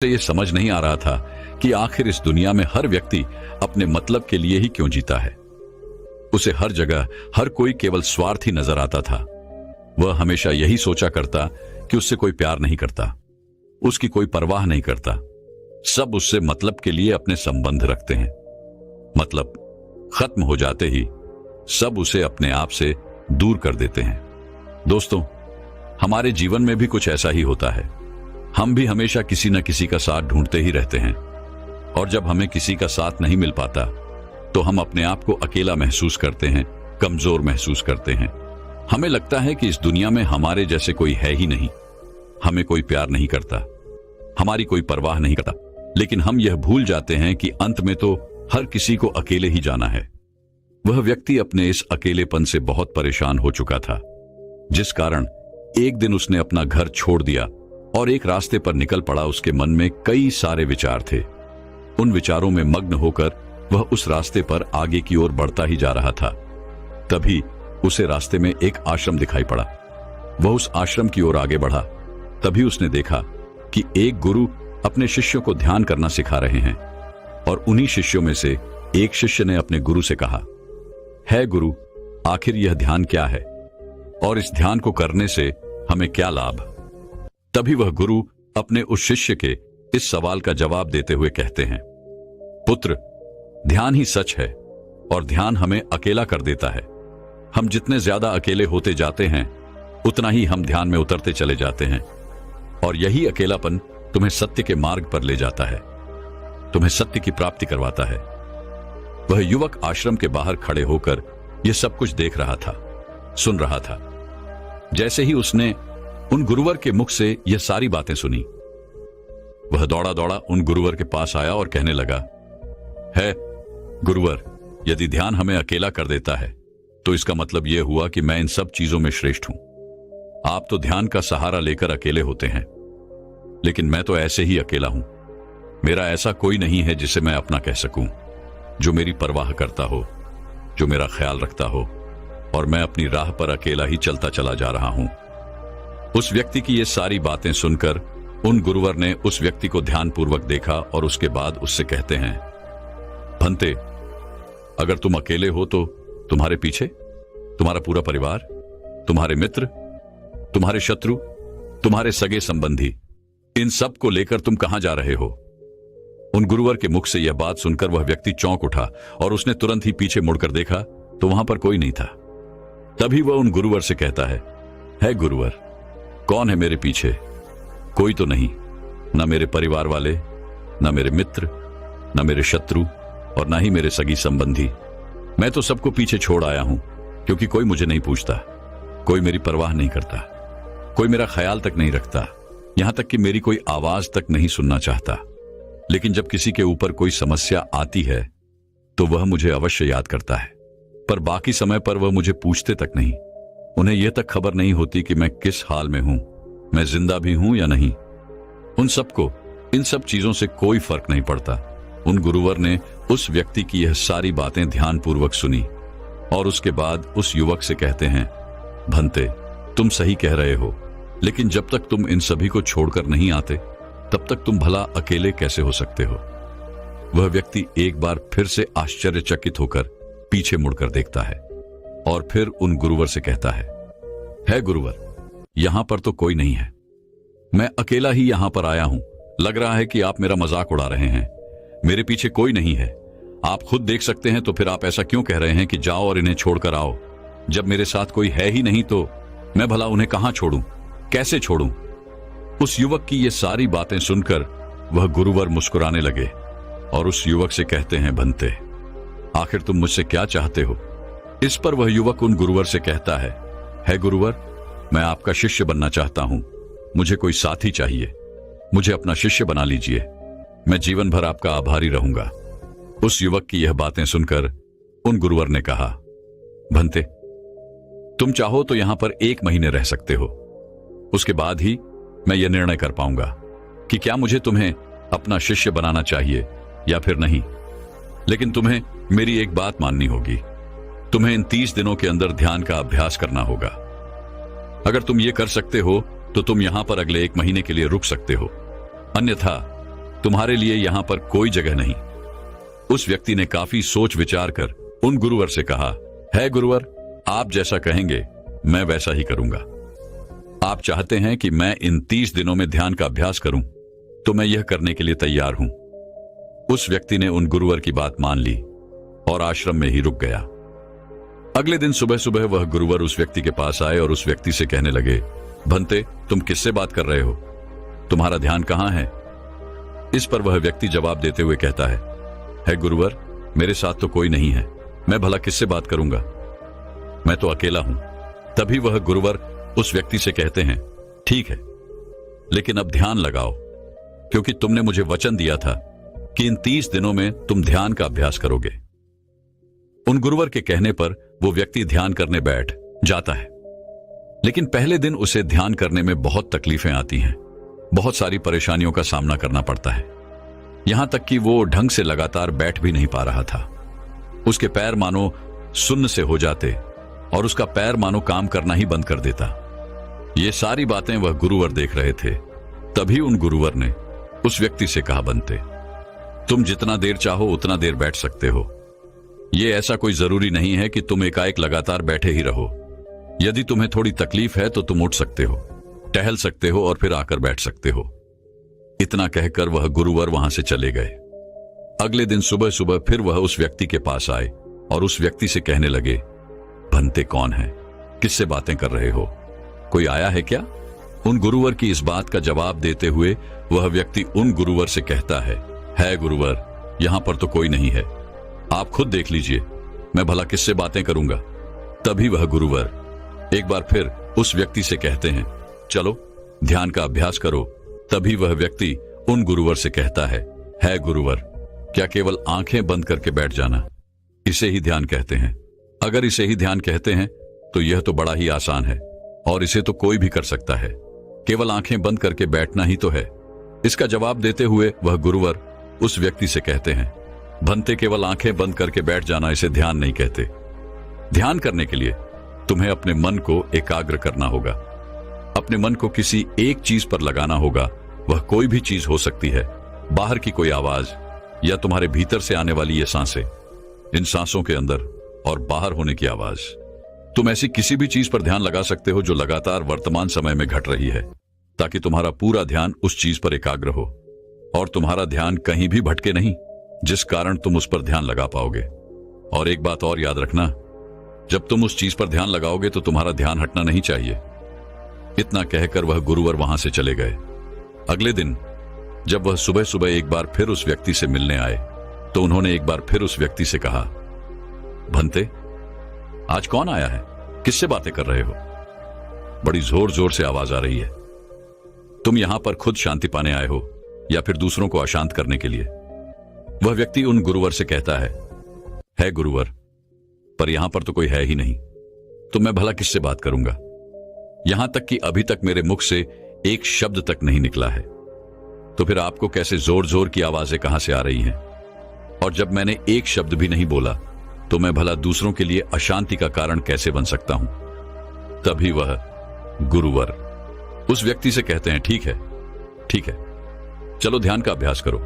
ये समझ नहीं आ रहा था कि आखिर इस दुनिया में हर व्यक्ति अपने मतलब के लिए ही क्यों जीता है। उसे हर जगह हर कोई केवल स्वार्थी नजर आता था। वह हमेशा यही सोचा करता कि उससे कोई प्यार नहीं करता, उसकी कोई परवाह नहीं करता। सब उससे मतलब के लिए अपने संबंध रखते हैं। मतलब खत्म हो जाते ही सब उसे अपने आप से दूर कर देते हैं। दोस्तों, हमारे जीवन में भी कुछ ऐसा ही होता है। हम भी हमेशा किसी न किसी का साथ ढूंढते ही रहते हैं, और जब हमें किसी का साथ नहीं मिल पाता तो हम अपने आप को अकेला महसूस करते हैं, कमजोर महसूस करते हैं। हमें लगता है कि इस दुनिया में हमारे जैसे कोई है ही नहीं, हमें कोई प्यार नहीं करता, हमारी कोई परवाह नहीं करता। लेकिन हम यह भूल जाते हैं कि अंत में तो हर किसी को अकेले ही जाना है। वह व्यक्ति अपने इस अकेलेपन से बहुत परेशान हो चुका था, जिस कारण एक दिन उसने अपना घर छोड़ दिया और एक रास्ते पर निकल पड़ा। उसके मन में कई सारे विचार थे। उन विचारों में मग्न होकर वह उस रास्ते पर आगे की ओर बढ़ता ही जा रहा था। तभी उसे रास्ते में एक आश्रम दिखाई पड़ा। वह उस आश्रम की ओर आगे बढ़ा। तभी उसने देखा कि एक गुरु अपने शिष्यों को ध्यान करना सिखा रहे हैं, और उन्हीं शिष्यों में से एक शिष्य ने अपने गुरु से कहा, है गुरु, आखिर यह ध्यान क्या है और इस ध्यान को करने से हमें क्या लाभ? तभी वह गुरु अपने उस शिष्य के इस सवाल का जवाब देते हुए कहते हैं, पुत्र, ध्यान ही सच है और ध्यान हमें अकेला कर देता है। हम जितने ज्यादा अकेले होते जाते हैं उतना ही हम ध्यान में उतरते चले जाते हैं, और यही अकेलापन तुम्हें सत्य के मार्ग पर ले जाता है, तुम्हें सत्य की प्राप्ति करवाता है। वह युवक आश्रम के बाहर खड़े होकर यह सब कुछ देख रहा था, सुन रहा था। जैसे ही उसने उन गुरुवर के मुख से यह सारी बातें सुनी, वह दौड़ा दौड़ा उन गुरुवर के पास आया और कहने लगा, है गुरुवर, यदि ध्यान हमें अकेला कर देता है तो इसका मतलब यह हुआ कि मैं इन सब चीजों में श्रेष्ठ हूं। आप तो ध्यान का सहारा लेकर अकेले होते हैं, लेकिन मैं तो ऐसे ही अकेला हूं। मेरा ऐसा कोई नहीं है जिसे मैं अपना कह सकूं, जो मेरी परवाह करता हो, जो मेरा ख्याल रखता हो, और मैं अपनी राह पर अकेला ही चलता चला जा रहा हूं। उस व्यक्ति की ये सारी बातें सुनकर उन गुरुवर ने उस व्यक्ति को ध्यानपूर्वक देखा और उसके बाद उससे कहते हैं, भंते, अगर तुम अकेले हो तो तुम्हारे पीछे तुम्हारा पूरा परिवार, तुम्हारे मित्र, तुम्हारे शत्रु, तुम्हारे सगे संबंधी, इन सब को लेकर तुम कहां जा रहे हो? उन गुरुवर के मुख से यह बात सुनकर वह व्यक्ति चौंक उठा और उसने तुरंत ही पीछे मुड़कर देखा तो वहां पर कोई नहीं था। तभी वह उन गुरुवर से कहता है गुरुवर, कौन है मेरे पीछे? कोई तो नहीं, न मेरे परिवार वाले, न मेरे मित्र, न मेरे शत्रु, और न ही मेरे सगी संबंधी। मैं तो सबको पीछे छोड़ आया हूं, क्योंकि कोई मुझे नहीं पूछता, कोई मेरी परवाह नहीं करता, कोई मेरा ख्याल तक नहीं रखता, यहां तक कि मेरी कोई आवाज तक नहीं सुनना चाहता। लेकिन जब किसी के ऊपर कोई समस्या आती है तो वह मुझे अवश्य याद करता है, पर बाकी समय पर वह मुझे पूछते तक नहीं। उन्हें यह तक खबर नहीं होती कि मैं किस हाल में हूं, मैं जिंदा भी हूं या नहीं। उन सबको इन सब चीजों से कोई फर्क नहीं पड़ता। उन गुरुवर ने उस व्यक्ति की यह सारी बातें ध्यानपूर्वक सुनी और उसके बाद उस युवक से कहते हैं, भंते, तुम सही कह रहे हो, लेकिन जब तक तुम इन सभी को छोड़कर नहीं आते तब तक तुम भला अकेले कैसे हो सकते हो? वह व्यक्ति एक बार फिर से आश्चर्यचकित होकर पीछे मुड़कर देखता है और फिर उन गुरुवर से कहता है गुरुवर, यहां पर तो कोई नहीं है, मैं अकेला ही यहां पर आया हूं। लग रहा है कि आप मेरा मजाक उड़ा रहे हैं। मेरे पीछे कोई नहीं है, आप खुद देख सकते हैं, तो फिर आप ऐसा क्यों कह रहे हैं कि जाओ और इन्हें छोड़कर आओ? जब मेरे साथ कोई है ही नहीं तो मैं भला उन्हें कहां छोड़ूं, कैसे छोड़ूं? उस युवक की ये सारी बातें सुनकर वह गुरुवर मुस्कुराने लगे और उस युवक से कहते हैं, भंते, आखिर तुम मुझसे क्या चाहते हो? इस पर वह युवक उन गुरुवर से कहता है गुरुवर, मैं आपका शिष्य बनना चाहता हूं, मुझे कोई साथी चाहिए, मुझे अपना शिष्य बना लीजिए, मैं जीवन भर आपका आभारी रहूंगा। उस युवक की यह बातें सुनकर उन गुरुवर ने कहा, भंते, तुम चाहो तो यहां पर 1 महीने रह सकते हो, उसके बाद ही मैं यह निर्णय कर पाऊंगा कि क्या मुझे तुम्हें अपना शिष्य बनाना चाहिए या फिर नहीं। लेकिन तुम्हें मेरी एक बात माननी होगी, तुम्हें इन 30 दिनों के अंदर ध्यान का अभ्यास करना होगा। अगर तुम ये कर सकते हो तो तुम यहां पर अगले 1 महीने के लिए रुक सकते हो, अन्यथा तुम्हारे लिए यहां पर कोई जगह नहीं। उस व्यक्ति ने काफी सोच विचार कर उन गुरुवर से कहा, है गुरुवर, आप जैसा कहेंगे मैं वैसा ही करूंगा। आप चाहते हैं कि मैं इन 30 दिनों में ध्यान का अभ्यास करूं, तो मैं यह करने के लिए तैयार हूं। उस व्यक्ति ने उन गुरुवर की बात मान ली और आश्रम में ही रुक गया। अगले दिन सुबह सुबह वह गुरुवर उस व्यक्ति के पास आए और उस व्यक्ति से कहने लगे, भंते, तुम किससे बात कर रहे हो? तुम्हारा ध्यान कहां है? इस पर वह व्यक्ति जवाब देते हुए कहता है गुरुवर, मेरे साथ तो कोई नहीं है, मैं भला किससे बात करूंगा, मैं तो अकेला हूं। तभी वह गुरुवर उस व्यक्ति से कहते हैं, ठीक है, लेकिन अब ध्यान लगाओ, क्योंकि तुमने मुझे वचन दिया था कि इन 30 दिनों में तुम ध्यान का अभ्यास करोगे। उन गुरुवर के कहने पर वो व्यक्ति ध्यान करने बैठ जाता है, लेकिन पहले दिन उसे ध्यान करने में बहुत तकलीफें आती हैं, बहुत सारी परेशानियों का सामना करना पड़ता है। यहां तक कि वो ढंग से लगातार बैठ भी नहीं पा रहा था। उसके पैर मानो सुन्न से हो जाते और उसका पैर मानो काम करना ही बंद कर देता। ये सारी बातें वह गुरुवर देख रहे थे। तभी उन गुरुवर ने उस व्यक्ति से कहा, बनते, तुम जितना देर चाहो उतना देर बैठ सकते हो। ये ऐसा कोई जरूरी नहीं है कि तुम एकाएक लगातार बैठे ही रहो। यदि तुम्हें थोड़ी तकलीफ है तो तुम उठ सकते हो, टहल सकते हो और फिर आकर बैठ सकते हो। इतना कहकर वह गुरुवर वहां से चले गए। अगले दिन सुबह सुबह फिर वह उस व्यक्ति के पास आए और उस व्यक्ति से कहने लगे, भंते कौन है, किससे बातें कर रहे हो, कोई आया है क्या? उन गुरुवर की इस बात का जवाब देते हुए वह व्यक्ति उन गुरुवर से कहता है गुरुवर, यहां पर तो कोई नहीं है, आप खुद देख लीजिए, मैं भला किससे बातें करूंगा। तभी वह गुरुवर एक बार फिर उस व्यक्ति से कहते हैं, चलो ध्यान का अभ्यास करो। तभी वह व्यक्ति उन गुरुवर से कहता है गुरुवर, क्या केवल आंखें बंद करके बैठ जाना, इसे ही ध्यान कहते हैं? अगर इसे ही ध्यान कहते हैं तो यह तो बड़ा ही आसान है और इसे तो कोई भी कर सकता है, केवल आंखें बंद करके बैठना ही तो है। इसका जवाब देते हुए वह गुरुवर उस व्यक्ति से कहते हैं, भंते, केवल आंखें बंद करके बैठ जाना इसे ध्यान नहीं कहते। ध्यान करने के लिए तुम्हें अपने मन को एकाग्र करना होगा, अपने मन को किसी एक चीज पर लगाना होगा। वह कोई भी चीज हो सकती है, बाहर की कोई आवाज या तुम्हारे भीतर से आने वाली ये सांसें, इन सांसों के अंदर और बाहर होने की आवाज। तुम ऐसी किसी भी चीज पर ध्यान लगा सकते हो जो लगातार वर्तमान समय में घट रही है, ताकि तुम्हारा पूरा ध्यान उस चीज पर एकाग्र हो और तुम्हारा ध्यान कहीं भी भटके नहीं, जिस कारण तुम उस पर ध्यान लगा पाओगे। और एक बात और याद रखना, जब तुम उस चीज पर ध्यान लगाओगे तो तुम्हारा ध्यान हटना नहीं चाहिए। इतना कहकर वह गुरुवर वहां से चले गए। अगले दिन जब वह सुबह सुबह एक बार फिर उस व्यक्ति से मिलने आए तो उन्होंने एक बार फिर उस व्यक्ति से कहा, भंते, आज कौन आया है, किससे बातें कर रहे हो? बड़ी जोर जोर से आवाज आ रही है। तुम यहां पर खुद शांति पाने आए हो या फिर दूसरों को अशांत करने के लिए? वह व्यक्ति उन गुरुवर से कहता है गुरुवर, पर यहां पर तो कोई है ही नहीं, तो मैं भला किससे बात करूंगा? यहां तक कि अभी तक मेरे मुख से एक शब्द तक नहीं निकला है, तो फिर आपको कैसे जोर जोर की आवाजें कहां से आ रही हैं? और जब मैंने एक शब्द भी नहीं बोला तो मैं भला दूसरों के लिए अशांति का कारण कैसे बन सकता हूं? तभी वह गुरुवर उस व्यक्ति से कहते हैं, ठीक है, चलो ध्यान का अभ्यास करो।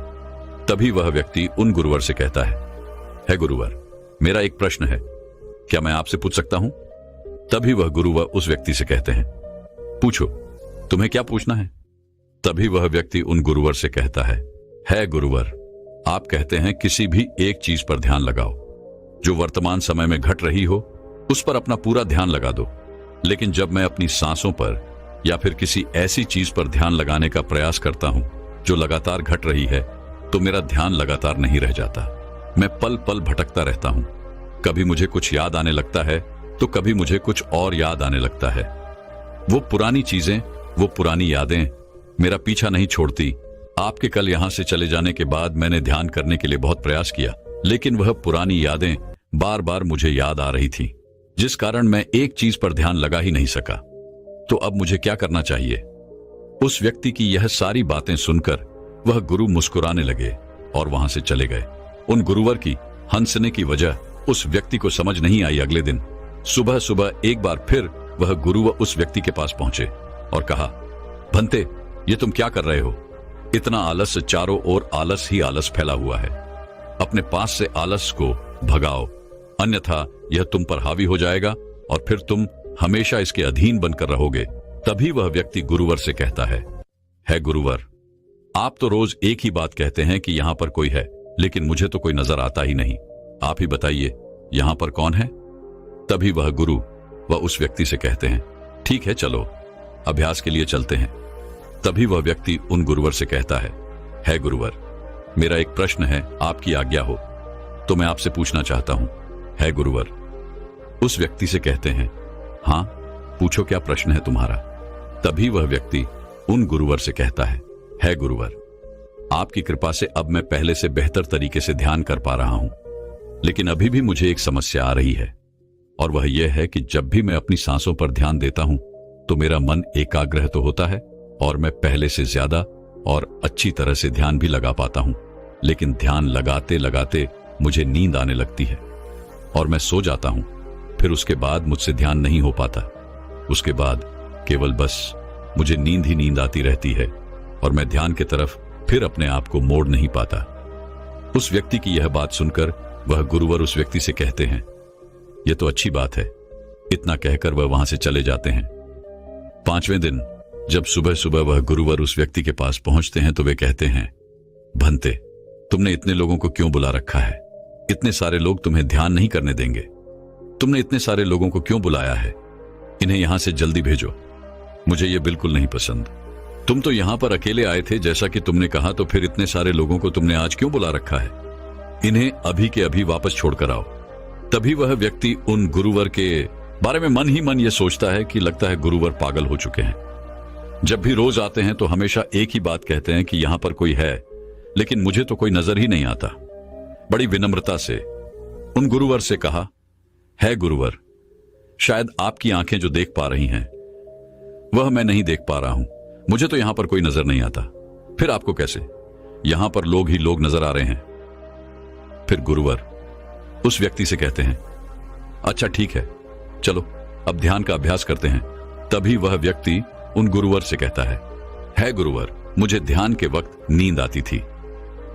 तभी वह व्यक्ति उन गुरुवर से कहता है गुरुवर, मेरा एक प्रश्न है, क्या मैं आपसे पूछ सकता हूं? तभी वह गुरुवर उस व्यक्ति से कहते हैं, पूछो, तुम्हें क्या पूछना है? तभी वह व्यक्ति उन गुरुवर से कहता है गुरुवर, आप कहते हैं किसी भी एक चीज पर ध्यान लगाओ, जो वर्तमान समय में घट रही हो उस पर अपना पूरा ध्यान लगा दो। लेकिन जब मैं अपनी सांसों पर या फिर किसी ऐसी चीज पर ध्यान लगाने का प्रयास करता हूं जो लगातार घट रही है, तो मेरा ध्यान लगातार नहीं रह जाता। मैं पल पल भटकता रहता हूं। कभी मुझे कुछ याद आने लगता है तो कभी मुझे कुछ और याद आने लगता है। वो पुरानी चीजें, वो पुरानी यादें मेरा पीछा नहीं छोड़ती। आपके कल यहां से चले जाने के बाद मैंने ध्यान करने के लिए बहुत प्रयास किया, लेकिन वह पुरानी यादें बार बार मुझे याद आ रही थी, जिस कारण मैं एक चीज पर ध्यान लगा ही नहीं सका। तो अब मुझे क्या करना चाहिए? उस व्यक्ति की यह सारी बातें सुनकर वह गुरु मुस्कुराने लगे और वहां से चले गए। उन गुरुवर की हंसने की वजह उस व्यक्ति को समझ नहीं आई। अगले दिन सुबह सुबह एक बार फिर वह गुरुवर उस व्यक्ति के पास पहुंचे और कहा, भंते, ये तुम क्या कर रहे हो? इतना आलस, चारों ओर आलस ही आलस फैला हुआ है। अपने पास से आलस को भगाओ, अन्यथा यह तुम पर हावी हो जाएगा और फिर तुम हमेशा इसके अधीन बनकर रहोगे। तभी वह व्यक्ति गुरुवर से कहता है गुरुवर, आप तो रोज एक ही बात कहते हैं कि यहां पर कोई है, लेकिन मुझे तो कोई नजर आता ही नहीं। आप ही बताइए यहां पर कौन है? तभी वह गुरु वह उस व्यक्ति से कहते हैं, ठीक है चलो अभ्यास के लिए चलते हैं। तभी वह व्यक्ति उन गुरुवर से कहता है गुरुवर, मेरा एक प्रश्न है, आपकी आज्ञा हो तो मैं आपसे पूछना चाहता हूं। है गुरुवर। उस व्यक्ति से कहते हैं, हां पूछो क्या प्रश्न है तुम्हारा। तभी वह व्यक्ति उन गुरुवर से कहता है गुरुवर, आपकी कृपा से अब मैं पहले से बेहतर तरीके से ध्यान कर पा रहा हूं, लेकिन अभी भी मुझे एक समस्या आ रही है, और वह यह है कि जब भी मैं अपनी सांसों पर ध्यान देता हूं तो मेरा मन एकाग्र तो होता है और मैं पहले से ज्यादा और अच्छी तरह से ध्यान भी लगा पाता हूं, लेकिन ध्यान लगाते लगाते मुझे नींद आने लगती है और मैं सो जाता हूं। फिर उसके बाद मुझसे ध्यान नहीं हो पाता। उसके बाद केवल बस मुझे नींद ही नींद आती रहती है और मैं ध्यान की तरफ फिर अपने आप को मोड़ नहीं पाता। उस व्यक्ति की यह बात सुनकर वह गुरुवर उस व्यक्ति से कहते हैं, यह तो अच्छी बात है। इतना कहकर वह वहां से चले जाते हैं। 5वें दिन जब सुबह सुबह वह गुरुवर उस व्यक्ति के पास पहुंचते हैं तो वे कहते हैं, भंते, तुमने इतने लोगों को क्यों बुला रखा है? इतने सारे लोग तुम्हें ध्यान नहीं करने देंगे। तुमने इतने सारे लोगों को क्यों बुलाया है? इन्हें यहां से जल्दी भेजो। मुझे यह बिल्कुल नहीं पसंद। तुम तो यहां पर अकेले आए थे जैसा कि तुमने कहा, तो फिर इतने सारे लोगों को तुमने आज क्यों बुला रखा है? इन्हें अभी के अभी वापस छोड़कर आओ। तभी वह व्यक्ति उन गुरुवर के बारे में मन ही मन यह सोचता है कि लगता है गुरुवर पागल हो चुके हैं। जब भी रोज आते हैं तो हमेशा एक ही बात कहते हैं कि यहां पर कोई है, लेकिन मुझे तो कोई नजर ही नहीं आता। बड़ी विनम्रता से उन गुरुवर से कहा, है गुरुवर, शायद आपकी आंखें जो देख पा रही हैं वह मैं नहीं देख पा रहा हूं। मुझे तो यहां पर कोई नजर नहीं आता, फिर आपको कैसे? यहां पर लोग ही लोग नजर आ रहे हैं। फिर गुरुवर उस व्यक्ति से कहते हैं, अच्छा ठीक है, चलो अब ध्यान का अभ्यास करते हैं। तभी वह व्यक्ति उन गुरुवर से कहता है गुरुवर, मुझे ध्यान के वक्त नींद आती थी।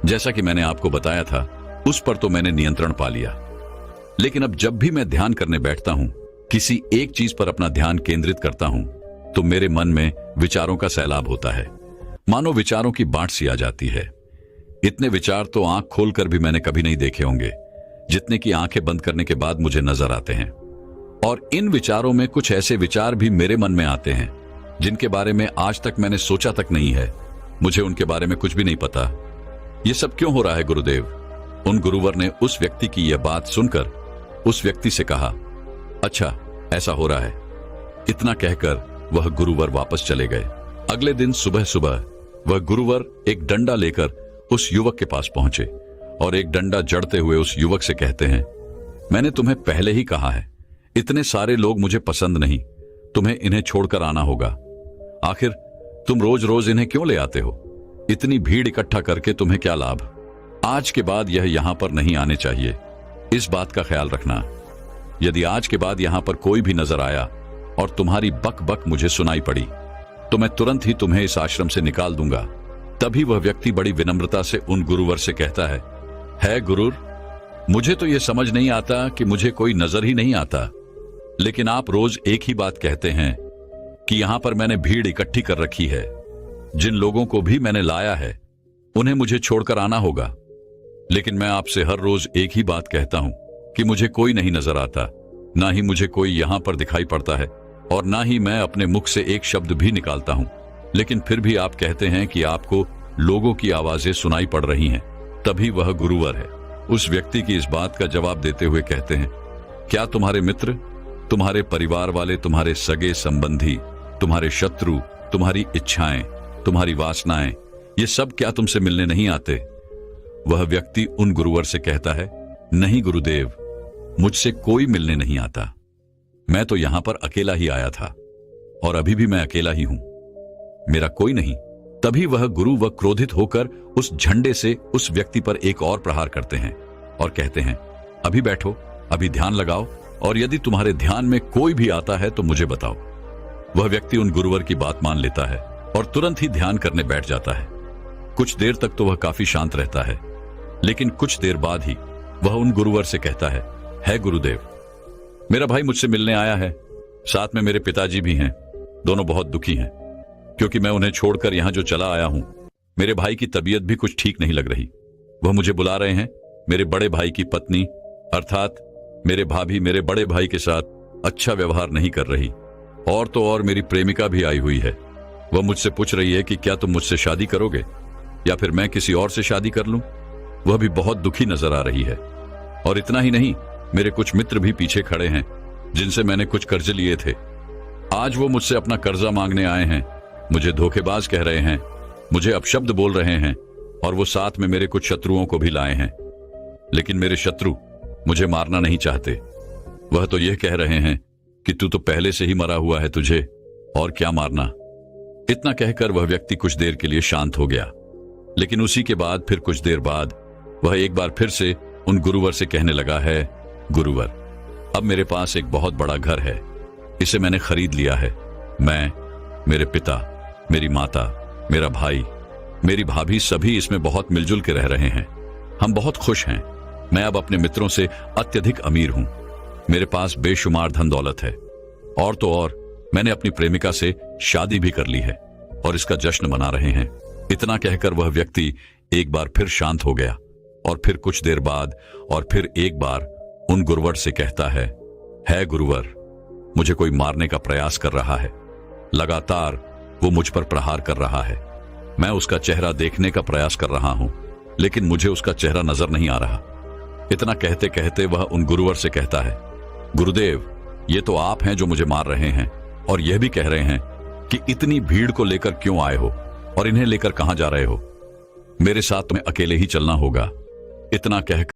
जैसा कि मैंने आपको बताया था, उस पर तो मैंने नियंत्रण पा लिया, लेकिन अब जब भी मैं ध्यान करने बैठता हूं, किसी एक चीज पर अपना ध्यान केंद्रित करता हूं, तो मेरे मन में विचारों का सैलाब होता है। मानो विचारों की बाढ़ सी आ जाती है। इतने विचार तो आंख खोलकर भी मैंने कभी नहीं देखे होंगे, जितने की आंखें बंद करने के बाद मुझे नजर आते हैं। और इन विचारों में कुछ ऐसे विचार भी मेरे मन में आते हैं जिनके बारे में आज तक मैंने सोचा तक नहीं है। मुझे उनके बारे में कुछ भी नहीं पता। यह सब क्यों हो रहा है गुरुदेव? उन गुरुवर ने उस व्यक्ति की यह बात सुनकर उस व्यक्ति से कहा, अच्छा ऐसा हो रहा है। इतना कहकर वह गुरुवर वापस चले गए। अगले दिन सुबह सुबह वह गुरुवर एक डंडा लेकर उस युवक के पास पहुंचे और एक डंडा जड़ते हुए उस युवक से कहते हैं, मैंने तुम्हें पहले ही कहा है, इतने सारे लोग मुझे पसंद नहीं, तुम्हें इन्हें छोड़कर आना होगा। आखिर तुम रोज रोज इन्हें क्यों ले आते हो? इतनी भीड़ इकट्ठा करके तुम्हें क्या लाभ? आज के बाद यह यहां पर नहीं आने चाहिए। इस बात का ख्याल रखना। यदि आज के बाद यहां पर कोई भी नजर आया और तुम्हारी बक बक मुझे सुनाई पड़ी, तो मैं तुरंत ही तुम्हें इस आश्रम से निकाल दूंगा। तभी वह व्यक्ति बड़ी विनम्रता से उन गुरुवर से कहता है गुरुर, मुझे तो यह समझ नहीं आता कि मुझे कोई नजर ही नहीं आता, लेकिन आप रोज एक ही बात कहते हैं कि यहां पर मैंने भीड़ इकट्ठी कर रखी है। जिन लोगों को भी मैंने लाया है उन्हें मुझे छोड़कर आना होगा, लेकिन मैं आपसे हर रोज एक ही बात कहता हूं कि मुझे कोई नहीं नजर आता, ना ही मुझे कोई यहां पर दिखाई पड़ता है और ना ही मैं अपने मुख से एक शब्द भी निकालता हूं, लेकिन फिर भी आप कहते हैं कि आपको लोगों की आवाजें सुनाई पड़ रही हैं। तभी वह गुरुवर है उस व्यक्ति की इस बात का जवाब देते हुए कहते हैं, क्या तुम्हारे मित्र, तुम्हारे परिवार वाले, तुम्हारे सगे संबंधी, तुम्हारे शत्रु, तुम्हारी इच्छाएं, तुम्हारी वासनाएं, ये सब क्या तुमसे मिलने नहीं आते? वह व्यक्ति उन गुरुवर से कहता है, नहीं गुरुदेव, मुझसे कोई मिलने नहीं आता। मैं तो यहां पर अकेला ही आया था और अभी भी मैं अकेला ही हूं, मेरा कोई नहीं। तभी वह गुरु वह क्रोधित होकर उस झंडे से उस व्यक्ति पर एक और प्रहार करते हैं और कहते हैं, अभी बैठो, अभी ध्यान लगाओ, और यदि तुम्हारे ध्यान में कोई भी आता है तो मुझे बताओ। वह व्यक्ति उन गुरुवर की बात मान लेता है और तुरंत ही ध्यान करने बैठ जाता है। कुछ देर तक तो वह काफी शांत रहता है, लेकिन कुछ देर बाद ही वह उन गुरुवर से कहता है गुरुदेव, मेरा भाई मुझसे मिलने आया है, साथ में मेरे पिताजी भी हैं। दोनों बहुत दुखी हैं क्योंकि मैं उन्हें छोड़कर यहां जो चला आया हूं, मेरे भाई की तबीयत भी कुछ ठीक नहीं लग रही। वह मुझे बुला रहे हैं। मेरे बड़े भाई की पत्नी अर्थात मेरे भाभी मेरे बड़े भाई के साथ अच्छा व्यवहार नहीं कर रही, और तो और मेरी प्रेमिका भी आई हुई है। वह मुझसे पूछ रही है कि क्या तुम मुझसे शादी करोगे या फिर मैं किसी और से शादी कर लूं। वह भी बहुत दुखी नजर आ रही है। और इतना ही नहीं, मेरे कुछ मित्र भी पीछे खड़े हैं जिनसे मैंने कुछ कर्जे लिए थे। आज वो मुझसे अपना कर्जा मांगने आए हैं, मुझे धोखेबाज कह रहे हैं, मुझे अपशब्द बोल रहे हैं, और वो साथ में मेरे कुछ शत्रुओं को भी लाए हैं। लेकिन मेरे शत्रु मुझे मारना नहीं चाहते। वह तो यह कह रहे हैं कि तू तो पहले से ही मरा हुआ है, तुझे और क्या मारना। इतना कहकर वह व्यक्ति कुछ देर के लिए शांत हो गया, लेकिन उसी के बाद फिर कुछ देर बाद वह एक बार फिर से उन गुरुवर से कहने लगा है, गुरुवर, अब मेरे पास एक बहुत बड़ा घर है, इसे मैंने खरीद लिया है। मैं, मेरे पिता, मेरी माता, मेरा भाई, मेरी भाभी सभी इसमें बहुत मिलजुल के रह रहे हैं। हम बहुत खुश हैं। मैं अब अपने मित्रों से अत्यधिक अमीर हूं। मेरे पास बेशुमार धन दौलत है, और तो और मैंने अपनी प्रेमिका से शादी भी कर ली है और इसका जश्न मना रहे हैं। इतना कहकर वह व्यक्ति एक बार फिर शांत हो गया और फिर कुछ देर बाद और फिर एक बार उन गुरुवर से कहता है गुरुवर, मुझे कोई मारने का प्रयास कर रहा है। लगातार वो मुझ पर प्रहार कर रहा है। मैं उसका चेहरा देखने का प्रयास कर रहा हूं, लेकिन मुझे उसका चेहरा नजर नहीं आ रहा। इतना कहते कहते वह उन गुरुवर से कहता है, गुरुदेव, ये तो आप हैं जो मुझे मार रहे हैं और यह भी कह रहे हैं कि इतनी भीड़ को लेकर क्यों आए हो और इन्हें लेकर कहां जा रहे हो। मेरे साथ तुम्हें अकेले ही चलना होगा। इतना कहकर